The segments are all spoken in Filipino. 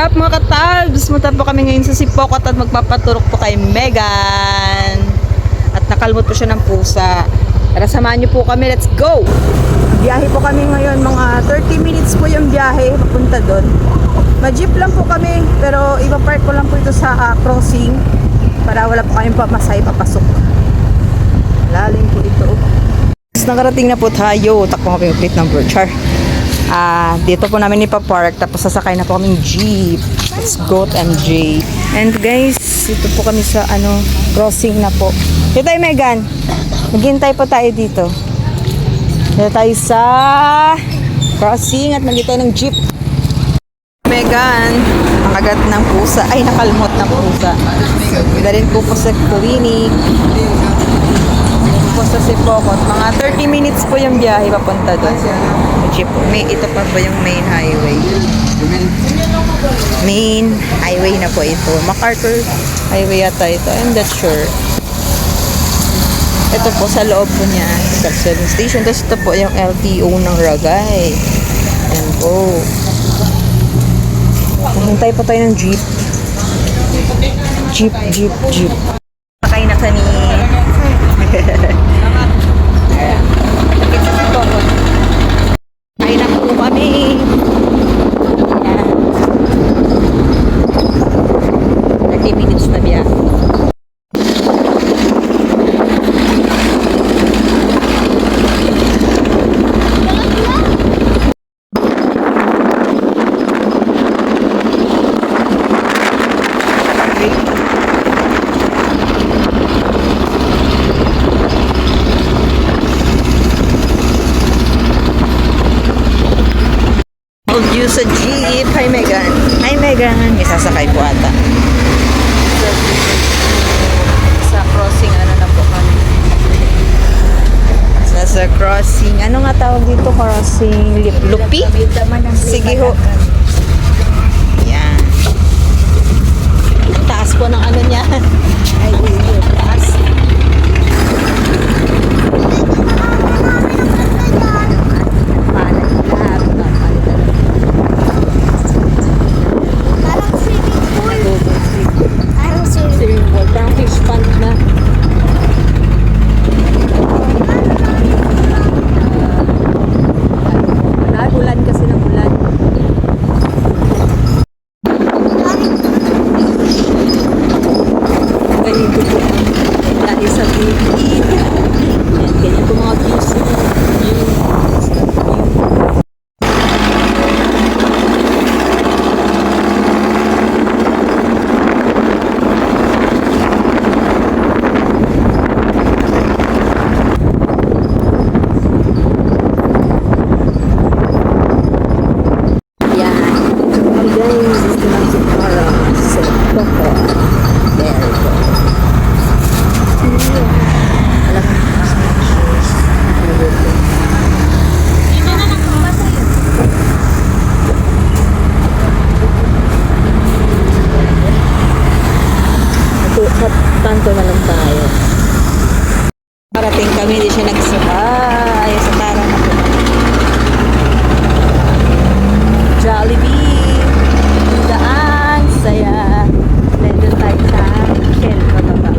up mga katabs? Punta po kami ngayon sa Sipokot at magpapaturok po kay Megan. At nakalmot po siya ng pusa. Tara, samahan niyo po kami. Let's go! Biyahe po kami ngayon. Mga 30 minutes po yung biyahe papunta doon. Mag-jeep lang po kami. Pero ipapark ko lang po ito sa crossing para wala po kayong pamasay papasok. Lalim po ito. Nakarating na po tayo. Takbo kami yung plate number. Char. Dito po namin ipapark. Tapos sasakay na po kaming jeep. Let's go MJ. And guys, dito po kami sa crossing na po. Dito tayo Megan. Maghintay po tayo dito. Dito tayo sa crossing at maghintay tayo ng jeep. Megan, ang agat ng pusa. Ay, nakalmot ng pusa. Dalhin po po sa clinic. Po sa Sipokot. Mga 30 minutes po yung biyahe papunta doon. Jeep. Ito pa po yung main highway. Main highway na po ito. MacArthur Highway yata ito. I'm not sure. Ito po sa loob po niya. Sa station. Tapos ito po yung LTO ng Ragay. Ayan po. Hintay po tayo ng jeep. Jeep. Sakay na kami. Ay na po kami. Ayan. 30 minutes na biya. You sa jeep. Hi Megan. Hi Megan. May sasakay po ata. Sa crossing, na po kami. Sa crossing. Ano nga tawag dito? Crossing Lupi? Sige ho. Yan. Taas po ng niya. Ay, taas. Tanto na lang tayo. Parating kami, di siya nagsakay. Sa tara na po. Jollibee. Daan. Saya. Nandun tayo sa Shell. Pababa.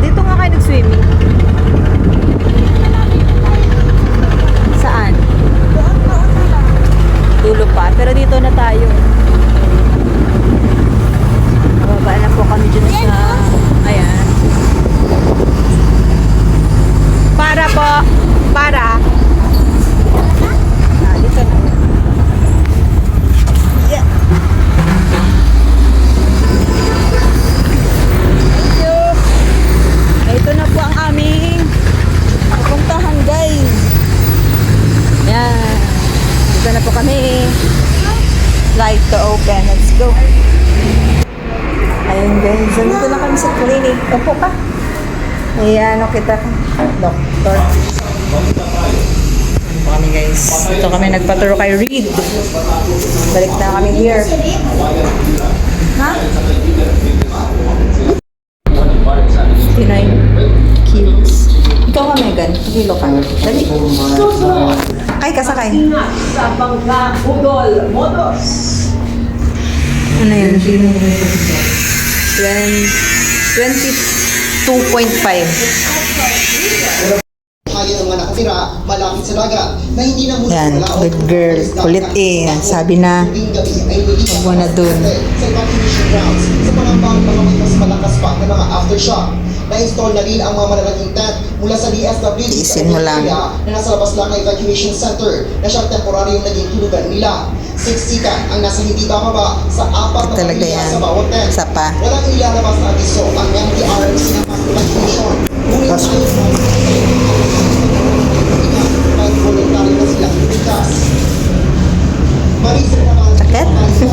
Dito nga kayo nag-swimming. Saan? Dulo pa. Pero dito na tayo. Baba na po kami dyan sa ayan. Para po. Dito na. Yeah. Thank you. Ito na po ang aming pupuntahan guys. Yan. Dito na po kami. Slide to open. Let's go. Ayun guys, nandito na kami sa clinic. Opo ka. Ayan, kita doktor. Opo kami guys. Ito kami nagpaturo kay Reed. Balik na kami here. Ha? 59 kilos. Ikaw ka Megan, kilo ka. Dali. Ay, kasakay. Sa Bangka Budol Motors. Ano yun? 22.5. Kaya ng mga nakatira malapit sa dagat na hindi na muna Yan, good girl. Kulit eh. Sabi na, huwag mo na dun. Sa ibang mission grounds, sa pangambang baka may mas malakas pa na mga aftershock. Na-install na rin ang mga malalaking tent mula sa DSWD Isin mo lang. na nasa labas lang ng evacuation center na siyang temporaryong naging tulugan nila. Siksikan ang nasa hindi bababa sa 4 na Talaga pamilya yan. sa bawat tent. Isa pa. Walang ilalabas na abiso ang MTRC ng mass evacuation. Ngunit Tapos- kahit voluntary na sila lumikas. Marisol naman, Sakit? nakita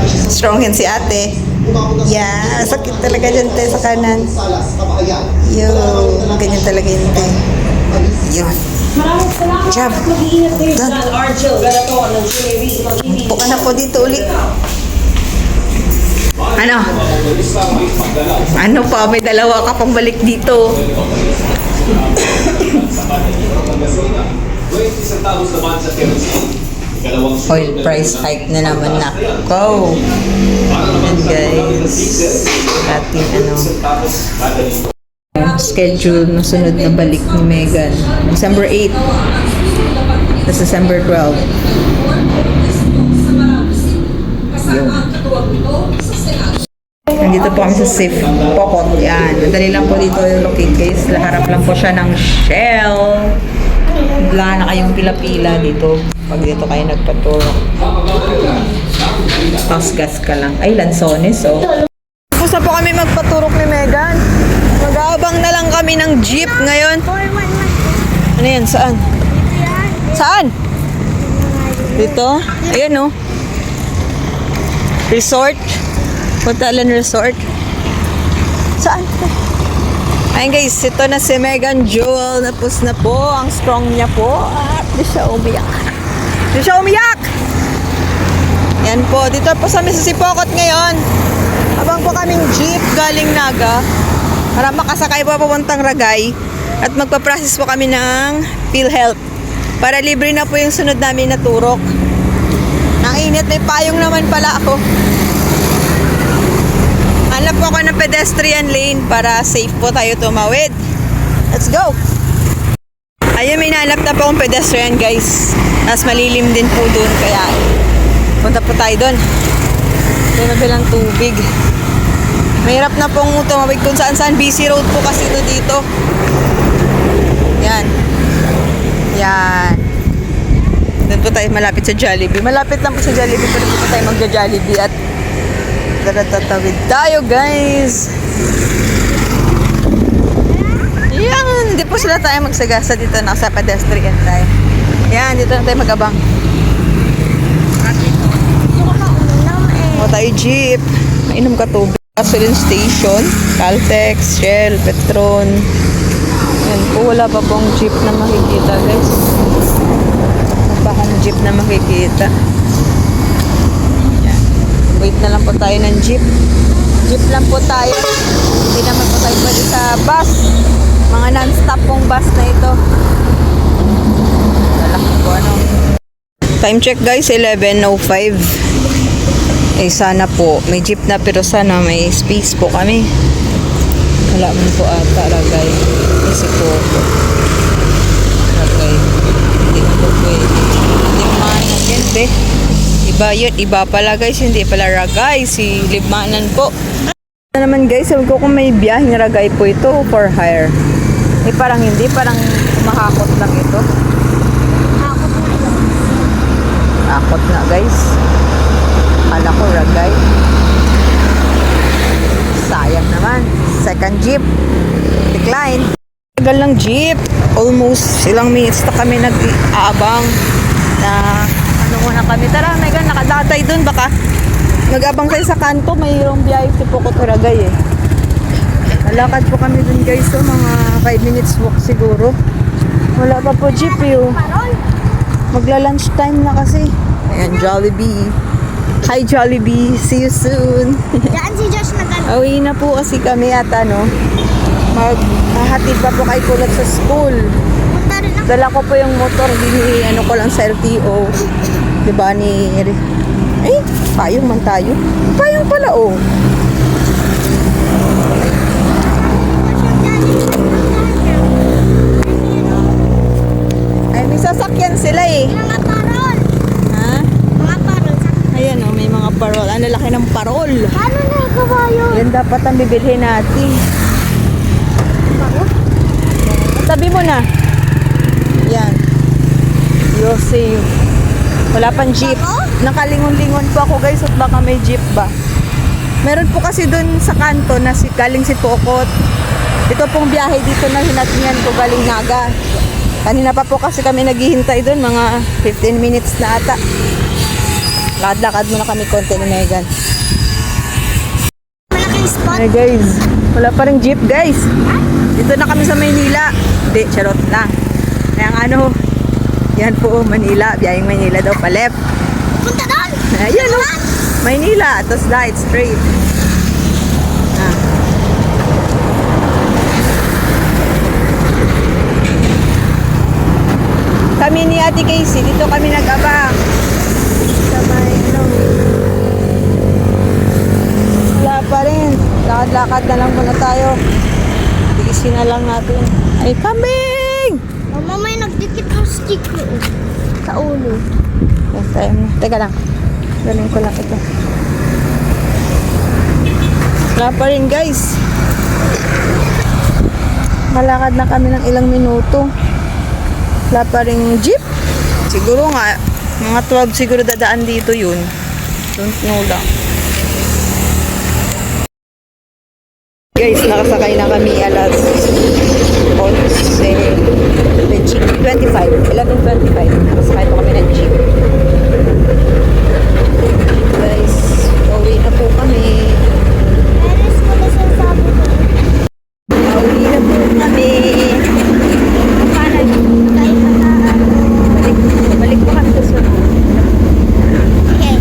siya sa Strong yan si ate. umabot na sa Yeah, sakit talaga dyan te sa kanan. salas, kabahayan. Yo, ganyan talaga yun te. Yun. Maraming salamat Jab. at mag-iingat kayo Done. dyan. Archel, Galato, ng GMA, ng TV. Upo ka na po dito uli. Ano? Ano pa? May dalawa ka pang balik dito. Oil price hike na naman na. Go! And guys, ating schedule na sunod na balik ni Megan. December 8. Tapos December 12. Yun. Nandito po kami sa Safe Pokot. Yan. Madali lang po dito locate guys. Harap lang po siya ng Shell. Wala na kayong pila-pila dito. Pag dito kayo nagpaturo. Tapos gas ka lang. Ay, Lanzones oh. Tapos na po kami magpaturok ni Megan. Mag-aabang na lang kami ng jeep ngayon. Ano yan? Saan? Saan? Dito? Ayan oh. Resort. Puntalan Resort. Saan? Ayun guys, ito na si Megan Jewel. Napos na po. Ang strong niya po. At di siya umiyak. Di siya umiyak! Yan po. Dito po sa Sipokot ngayon. Habang po kaming jeep galing Naga. Para makasakay po papuntang Ragay. At magpa-process po kami ng PhilHealth. Para libre na po yung sunod namin na turok. Nainit. May payong naman pala ako. Hanap po ako ng pedestrian lane para safe po tayo tumawid. Let's go! Ayun, may nahanap na po akong pedestrian guys. Mas malilim din po dun. Kaya punta po tayo dun. May mabilang tubig. Mahirap na pong tumawid kung saan saan. Busy road po kasi ito dito. Yan. Yan. Doon po tayo malapit sa Jollibee. Malapit lang po sa Jollibee. Pero po tayo magja-Jollibee at tatawid tayo guys. Yan. Hindi po sila tayo magsagasa dito. Nasa pedestrian tayo. Yan. Dito na tayo mag-abang. O tayo jeep. Mainom ka tubig. Gasoline station. Caltex, Shell, Petron. Yan po. Wala pa pong jeep na makikita guys. Wala pa akong jeep na makikita. Wait na lang po tayo ng jeep. Jeep lang po tayo. Hindi naman po tayo pwede sa bus. Mga non-stop pong bus na ito. Lalaki po ano. Time check guys, 11:05. Eh sana po, may jeep na pero sana may space po kami. Wala man po ata, Ragay. Kasi po, Ragay. Hindi po pwede. Hindi man agente. Iba yun, iba pala guys, hindi pala Ragay, si Libmanan po. Ano naman guys, sabi ko kung may biyaheng Ragay po ito for hire. Eh parang hindi, parang mahakot lang ito. Hakot na guys. Akala ko Ragay. Sayang naman. Second jeep. Decline. Tagal lang jeep. Almost ilang minutes na kami nag-aabang na ano muna kami. Tara, Megan, nakadatay dun. Baka mag-abang tayo sa kanto. Mayroong biyahe si Pokot Ragay eh. Malakad po kami dun guys. So, mga 5 minutes walk siguro. Wala pa po jeep yun. Magla-lunch time na kasi. Ayan, Jollibee. Hi Jollibee. See you soon. Daan si Josh na ganun. Uwi na po kasi kami at ano. Maghahatid pa po kay Kulot sa school. Punta rin ako. Dala ko po yung motor, ano ko lang sa LTO. Diba ni Ay, payong man tayo. Payong pala, oh. Ay, may sasakyan sila eh. Mga parol. Ha? Mga parol. Ayan, oh, may mga parol. Ano laki ng parol. Paano na ikaw yun? Yan dapat ang bibilhin natin. Parol? Tabi mo na. Yan. You'll see. Wala pang jeep. Nakalingon-lingon po ako guys at baka may jeep ba. Meron po kasi dun sa kanto na galing si Pokot. Ito pong biyahe dito na hinatingan ko galing Naga. Kanina pa po kasi kami naghihintay dun, mga 15 minutes na ata. Lakad-lakad muna kami konti ni Megan. Malaking spot. Hey guys, wala pa rin jeep guys. Dito na kami sa Maynila. Hindi, charot lang. Kaya nga ano, yan po Manila, biyaheng Maynila daw pa left. Punta doon. Ayan o, Maynila, tapos right, straight. Ah. Kami ni Ate Casey, dito kami nag-abang. Sa may, ano, wala pa rin. Lakad-lakad na lang muna tayo. Tiisin na lang natin. Ay, coming! Mama, may nagdikit ng sticker. Sa ulo. Yan, tayo mo. Teka lang. Galing ko lang ito. Wala pa rin guys. Malakad na kami ng ilang minuto. Wala pa rin jeep. Siguro nga, mga 12 siguro dadaan dito yun. Don't know lang. Guys, nakasakay na kami alas 11:25. Nakasakay po kami ng jeep. Guys, uwi na po kami. Meron ko na sinasabi ko. Uwi na po kami. Paano? Tayo sa Balik po kami sa sunod. Okay.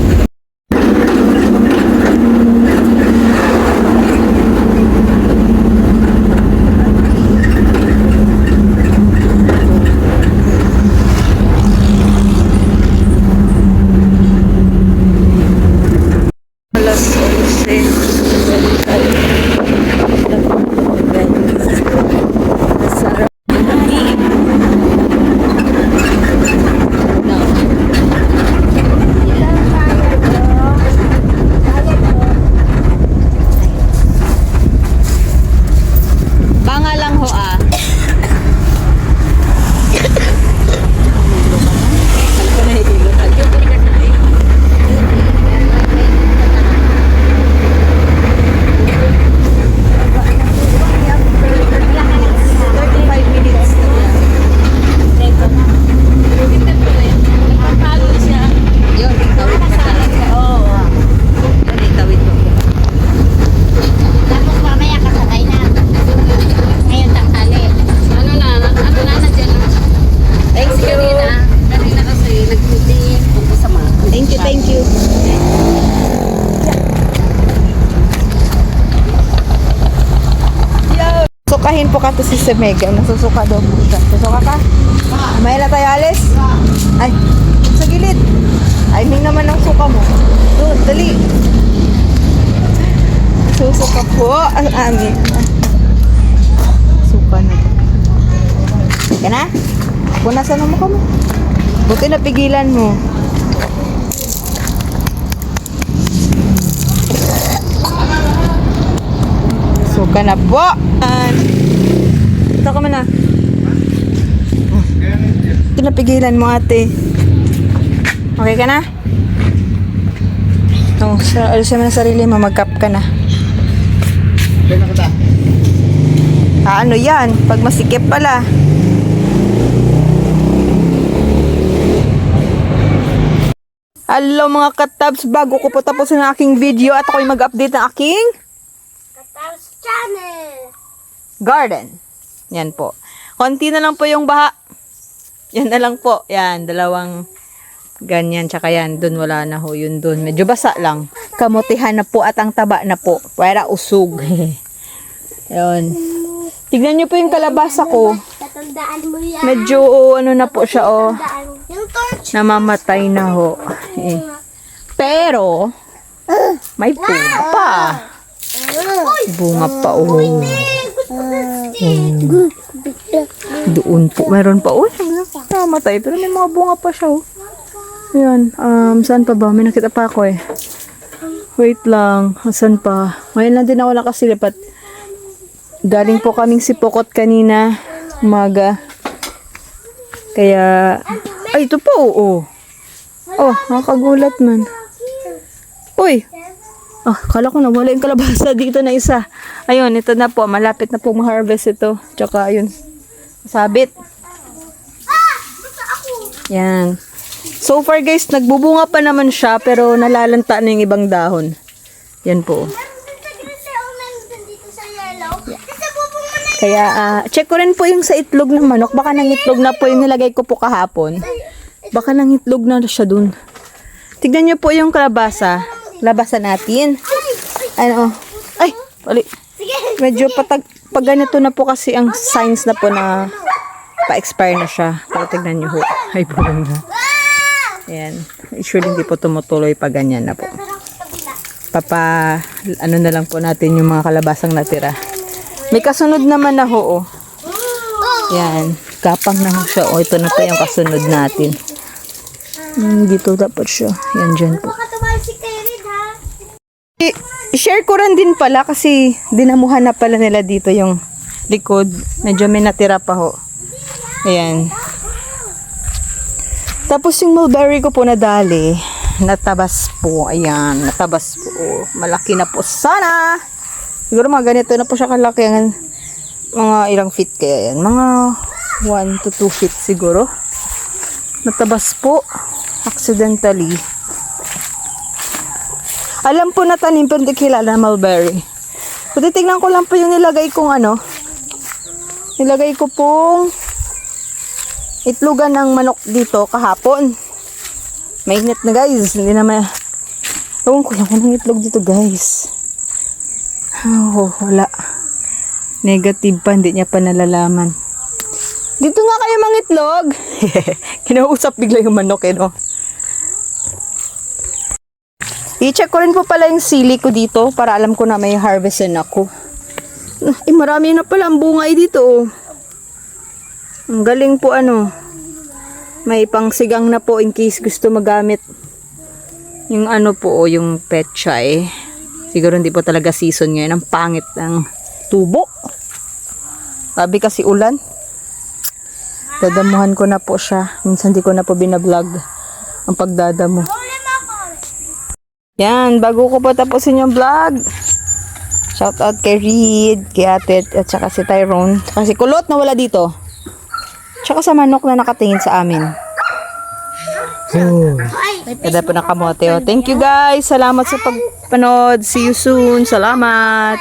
Alas 11. Masarap. Banga lang ho ah. Tapos mamaya kasabay na. Ngayon tanghali. Thank you. Kanina kasi nagputi ako sa mga. Thank you, thank you. Yo! Sukahin po ka to si Mega. Nasusuka daw po siya. Susuka ka? May na tayo alis? Ay, sa gilid. Timing naman ang suka mo. Doon, dali. Susuka po ang amin. Suka na. Ka na? Punasan mo ka mo. Buti napigilan mo. Suka na po. Ito ka man na. Ito napigilan mo ate. Okay ka na? Oh, alisin mo na sarili mo. Mag-cup ka na. Ano yan? Pag masikip pala. Hello mga katabs, bago ko po tapusin ang aking video at ako'y mag-update ng aking Katapos channel. garden. Yan po. Konti na lang po yung baha. Yan na lang po. Yan, dalawang ganyan. Tsaka yan, dun wala na ho. Yun dun. Medyo basa lang. Kamutihan na po at ang taba na po. Para usog. Yun. Tignan nyo po yung kalabasa ko. Tatandaan mo yan. Medyo ano na po siya oh. Tatandaan mo. Yung torch. Namamatay na ho. Eh. Pero, may bunga pa. Bunga pa, oh. Doon po, meron pa, oh. Namatay, pero may mga bunga pa siya, oh. Ayan, saan pa ba? May nakita pa ako, eh. Wait lang, saan pa? Ngayon lang din ako nakasilipat. Galing po kaming sipokot kanina, umaga. Kaya, ay, ito po, oh. Oh, nakakagulat man. Uy! Ah, kala ko nawala yung kalabasa dito na isa. Ayun, ito na po. Malapit na po ma-harvest ito. Tsaka, ayun. Sabit. Yan. So far, guys, nagbubunga pa naman siya, pero nalalanta na yung ibang dahon. Yan po. Kaya, check ko rin po yung sa itlog ng manok. Baka nang itlog na po yung nilagay ko po kahapon. Baka nang itlog na siya dun. Tignan niyo po yung kalabasa. Labasa natin. Ano? Ay, bali. Medyo pag ganito na po kasi ang signs na po na pa-expire na siya. Pero tignan niyo po. Ay, bulang na. Ayan. Usually hindi po tumutuloy pag ganyan na po. Ano na lang po natin yung mga kalabasang natira. May kasunod naman na ho, oh. Yan. Kapang na ho siya. Oh, ito na po yung kasunod natin. Dito dapat siya. Yan, dyan po. I-share ko rin din pala kasi dinamuhan na pala nila dito yung likod. Medyo may natira pa ho. Ayan. Tapos yung mulberry ko po nadali. Natabas po. Ayan. Natabas po. Malaki na po sana. Siguro mga ganito na po siya kalaki. Mga ilang feet kaya yan. Mga 1 to 2 feet siguro. Natabas po. Accidentally. Alam po na tanim pero hindi kilala na mulberry. So, titignan ko lang po yung nilagay kong ano. Nilagay ko pong itlogan ng manok dito kahapon. Mainit na guys. Hindi na may... Ewan ko lang ng itlog dito guys. Oh, wala. Negative pa. Hindi niya pa nalalaman. Dito nga kayo mga itlog. Kinausap bigla yung manok eh no. I-check ko rin po pala yung sili ko dito para alam ko na may harvestin ako. Eh, marami na pala ang bungay dito. Oh. Ang galing po ano. May pangsigang na po in case gusto magamit. Yung ano po, oh, yung petchay. Siguro hindi po talaga season ngayon. Ang pangit ng tubo. Sabi kasi ulan. Dadamuhan ko na po siya. Minsan di ko na po binablog ang pagdadamo. Yan, bago ko po tapusin yung vlog. Shout out kay Reed, kay Ate, at saka si Tyrone. Saka si Kulot na wala dito. Tsaka sa manok na nakatingin sa amin. Kada po ng kamote. Thank you guys. Salamat sa pagpanood. See you soon. Salamat.